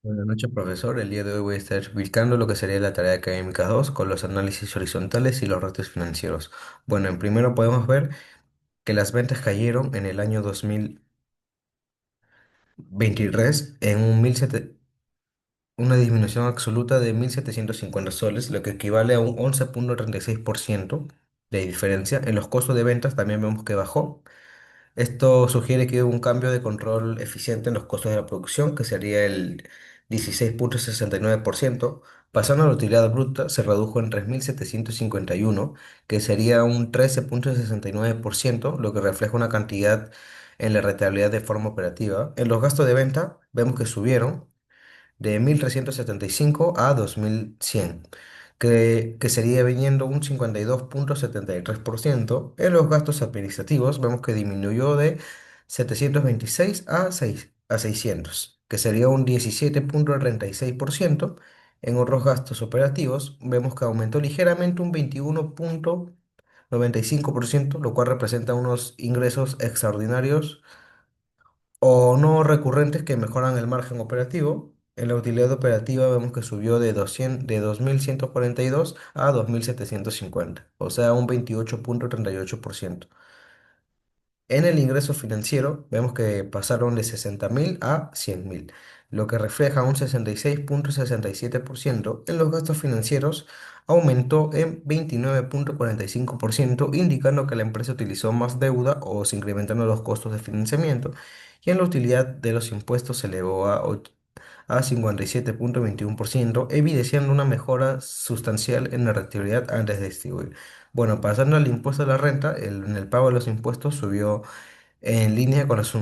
Buenas noches, profesor. El día de hoy voy a estar explicando lo que sería la tarea académica 2 con los análisis horizontales y los ratios financieros. Bueno, en primero podemos ver que las ventas cayeron en el año 2023 en una disminución absoluta de 1.750 soles, lo que equivale a un 11,36% de diferencia. En los costos de ventas también vemos que bajó. Esto sugiere que hubo un cambio de control eficiente en los costos de la producción, que sería el 16,69%. Pasando a la utilidad bruta, se redujo en 3.751, que sería un 13,69%, lo que refleja una cantidad en la rentabilidad de forma operativa. En los gastos de venta, vemos que subieron de 1.375 a 2.100, que sería viniendo un 52,73%. En los gastos administrativos vemos que disminuyó de 726 a 600, que sería un 17,36%. En otros gastos operativos vemos que aumentó ligeramente un 21,95%, lo cual representa unos ingresos extraordinarios o no recurrentes que mejoran el margen operativo. En la utilidad operativa vemos que subió de 2.142 a 2.750, o sea, un 28,38%. En el ingreso financiero vemos que pasaron de 60.000 a 100.000, lo que refleja un 66,67%. En los gastos financieros aumentó en 29,45%, indicando que la empresa utilizó más deuda o se incrementaron los costos de financiamiento. Y en la utilidad de los impuestos se elevó a 57,21%, evidenciando una mejora sustancial en la rentabilidad antes de distribuir. Bueno, pasando al impuesto a la renta, en el pago de los impuestos subió en línea con las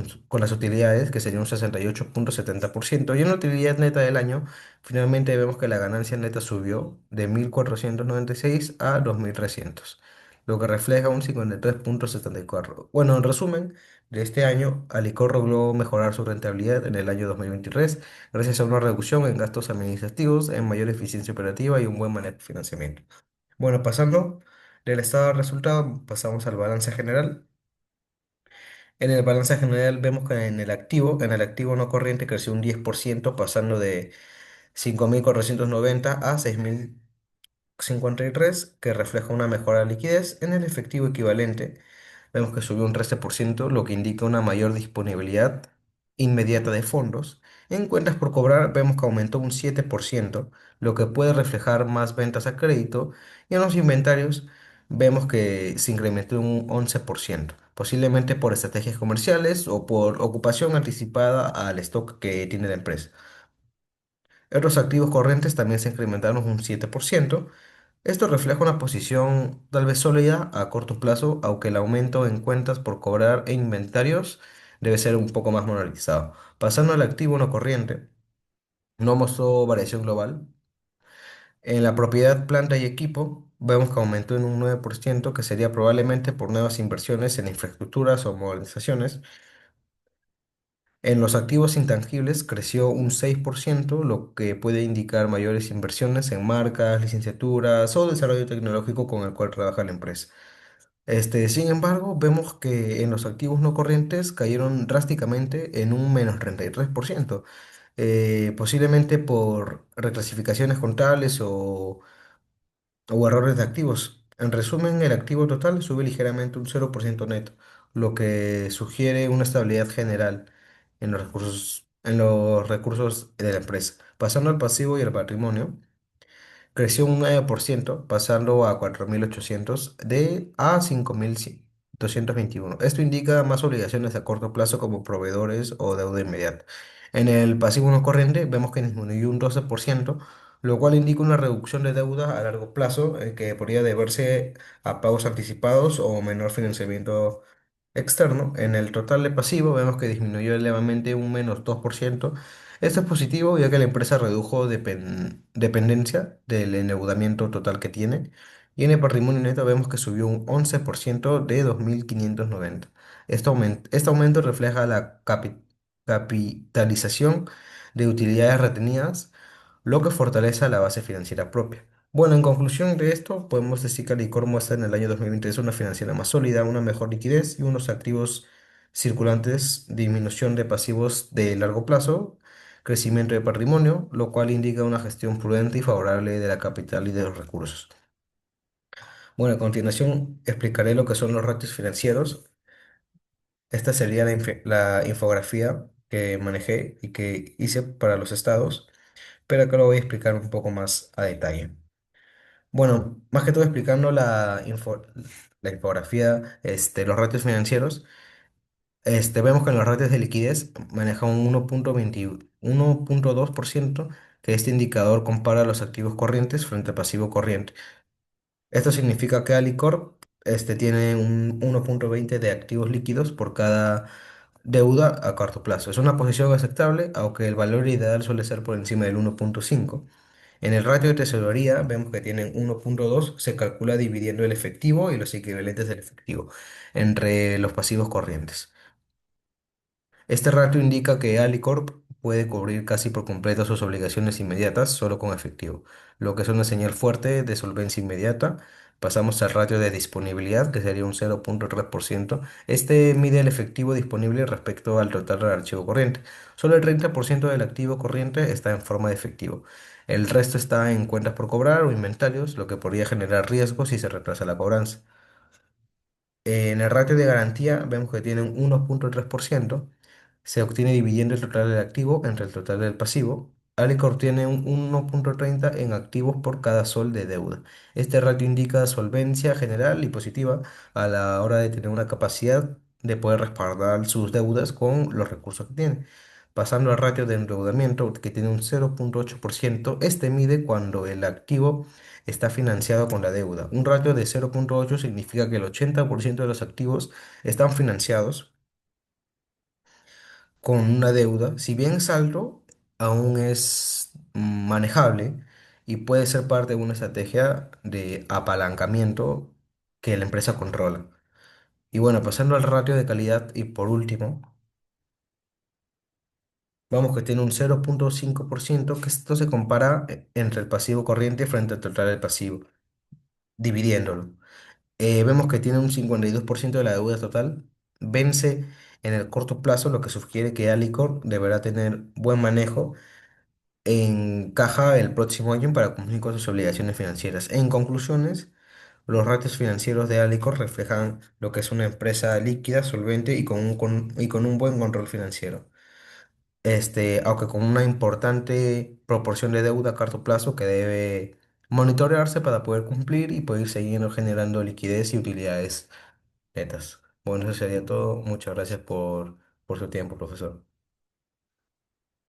utilidades, que sería un 68,70%. Y en la utilidad neta del año, finalmente vemos que la ganancia neta subió de 1.496 a 2.300, lo que refleja un 53,74. Bueno, en resumen, de este año, Alicor logró mejorar su rentabilidad en el año 2023 gracias a una reducción en gastos administrativos, en mayor eficiencia operativa y un buen manejo de financiamiento. Bueno, pasando del estado de resultado, pasamos al balance general. En el balance general vemos que en el activo no corriente creció un 10%, pasando de 5.490 a 6.053, que refleja una mejora de liquidez. En el efectivo equivalente vemos que subió un 13%, lo que indica una mayor disponibilidad inmediata de fondos. En cuentas por cobrar vemos que aumentó un 7%, lo que puede reflejar más ventas a crédito. Y en los inventarios vemos que se incrementó un 11%, posiblemente por estrategias comerciales o por ocupación anticipada al stock que tiene la empresa. Otros activos corrientes también se incrementaron un 7%. Esto refleja una posición tal vez sólida a corto plazo, aunque el aumento en cuentas por cobrar e inventarios debe ser un poco más monitorizado. Pasando al activo no corriente, no mostró variación global. En la propiedad, planta y equipo, vemos que aumentó en un 9%, que sería probablemente por nuevas inversiones en infraestructuras o modernizaciones. En los activos intangibles creció un 6%, lo que puede indicar mayores inversiones en marcas, licenciaturas o desarrollo tecnológico con el cual trabaja la empresa. Sin embargo, vemos que en los activos no corrientes cayeron drásticamente en un menos 33%, posiblemente por reclasificaciones contables o errores de activos. En resumen, el activo total sube ligeramente un 0% neto, lo que sugiere una estabilidad general en los recursos de la empresa. Pasando al pasivo y al patrimonio, creció un 9%, pasando a 4.800 a 5.221. Esto indica más obligaciones a corto plazo como proveedores o deuda inmediata. En el pasivo no corriente vemos que disminuyó un 12%, lo cual indica una reducción de deuda a largo plazo, que podría deberse a pagos anticipados o menor financiamiento externo. En el total de pasivo vemos que disminuyó levemente un menos 2%. Esto es positivo ya que la empresa redujo dependencia del endeudamiento total que tiene. Y en el patrimonio neto vemos que subió un 11% de 2.590. Este aumento refleja la capitalización de utilidades retenidas, lo que fortalece la base financiera propia. Bueno, en conclusión de esto, podemos decir que Alicor muestra en el año 2023 una financiera más sólida, una mejor liquidez y unos activos circulantes, disminución de pasivos de largo plazo, crecimiento de patrimonio, lo cual indica una gestión prudente y favorable de la capital y de los recursos. Bueno, a continuación explicaré lo que son los ratios financieros. Esta sería la infografía que manejé y que hice para los estados, pero acá lo voy a explicar un poco más a detalle. Bueno, más que todo explicando la infografía, los ratios financieros, vemos que en los ratios de liquidez maneja un 1.2%, que este indicador compara los activos corrientes frente al pasivo corriente. Esto significa que Alicorp tiene un 1.20 de activos líquidos por cada deuda a corto plazo. Es una posición aceptable, aunque el valor ideal suele ser por encima del 1.5. En el ratio de tesorería vemos que tienen 1.2, se calcula dividiendo el efectivo y los equivalentes del efectivo entre los pasivos corrientes. Este ratio indica que Alicorp puede cubrir casi por completo sus obligaciones inmediatas solo con efectivo, lo que es una señal fuerte de solvencia inmediata. Pasamos al ratio de disponibilidad, que sería un 0.3%. Este mide el efectivo disponible respecto al total del archivo corriente. Solo el 30% del activo corriente está en forma de efectivo. El resto está en cuentas por cobrar o inventarios, lo que podría generar riesgos si se retrasa la cobranza. En el ratio de garantía vemos que tiene un 1.3%. Se obtiene dividiendo el total del activo entre el total del pasivo. Alicor tiene un 1.30 en activos por cada sol de deuda. Este ratio indica solvencia general y positiva a la hora de tener una capacidad de poder respaldar sus deudas con los recursos que tiene. Pasando al ratio de endeudamiento, que tiene un 0.8%, este mide cuando el activo está financiado con la deuda. Un ratio de 0.8 significa que el 80% de los activos están financiados con una deuda. Si bien es alto, aún es manejable y puede ser parte de una estrategia de apalancamiento que la empresa controla. Y bueno, pasando al ratio de calidad y por último, vamos que tiene un 0.5%, que esto se compara entre el pasivo corriente frente al total del pasivo, dividiéndolo. Vemos que tiene un 52% de la deuda total, vence en el corto plazo, lo que sugiere que Alicor deberá tener buen manejo en caja el próximo año para cumplir con sus obligaciones financieras. En conclusiones, los ratios financieros de Alicor reflejan lo que es una empresa líquida, solvente y con un buen control financiero. Aunque con una importante proporción de deuda a corto plazo que debe monitorearse para poder cumplir y poder seguir generando liquidez y utilidades netas. Bueno, eso sería todo. Muchas gracias por su tiempo, profesor.